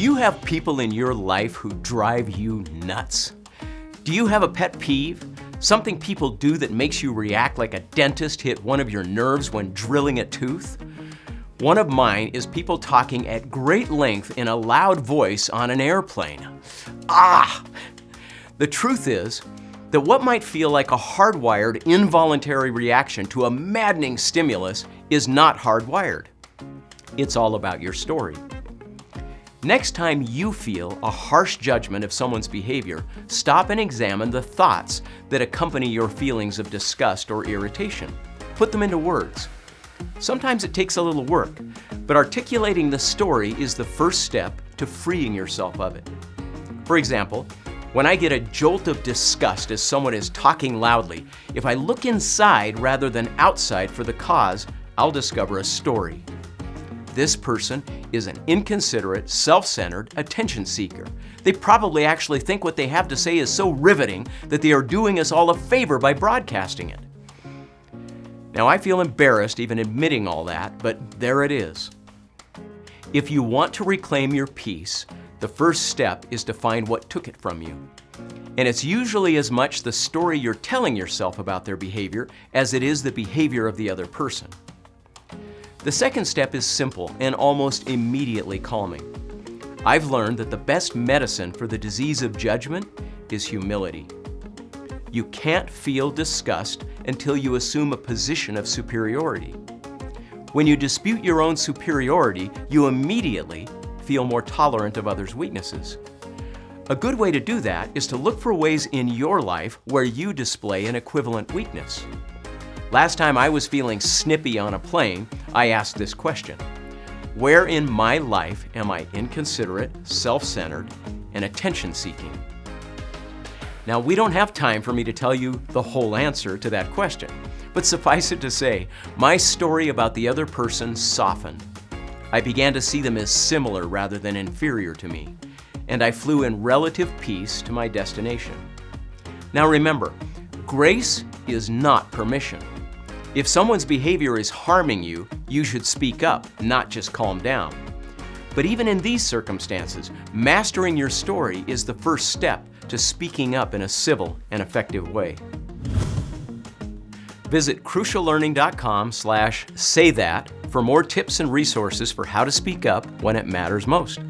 you have people in your life who drive you nuts? Do you have a pet peeve? Something people do that makes you react like a dentist hit one of your nerves when drilling a tooth? One of mine is people talking at great length in a loud voice on an airplane. The truth is that what might feel like a hardwired, involuntary reaction to a maddening stimulus is not hardwired. It's all about your story. Next time you feel a harsh judgment of someone's behavior, stop and examine the thoughts that accompany your feelings of disgust or irritation. Put them into words. Sometimes it takes a little work, but articulating the story is the first step to freeing yourself of it. For example, when I get a jolt of disgust as someone is talking loudly, if I look inside rather than outside for the cause, I'll discover a story. This person is an inconsiderate, self-centered attention seeker. They probably actually think what they have to say is so riveting that they are doing us all a favor by broadcasting it. Now, I feel embarrassed even admitting all that, but there it is. If you want to reclaim your peace, the first step is to find what took it from you. And it's usually as much the story you're telling yourself about their behavior as it is the behavior of the other person. The second step is simple and almost immediately calming. I've learned that the best medicine for the disease of judgment is humility. You can't feel disgust until you assume a position of superiority. When you dispute your own superiority, you immediately feel more tolerant of others' weaknesses. A good way to do that is to look for ways in your life where you display an equivalent weakness. Last time I was feeling snippy on a plane, I asked this question: where in my life am I inconsiderate, self-centered, and attention-seeking? Now, we don't have time for me to tell you the whole answer to that question, but suffice it to say, my story about the other person softened. I began to see them as similar rather than inferior to me, and I flew in relative peace to my destination. Now remember, grace is not permission. If someone's behavior is harming you, you should speak up, not just calm down. But even in these circumstances, mastering your story is the first step to speaking up in a civil and effective way. Visit cruciallearning.com/saythat for more tips and resources for how to speak up when it matters most.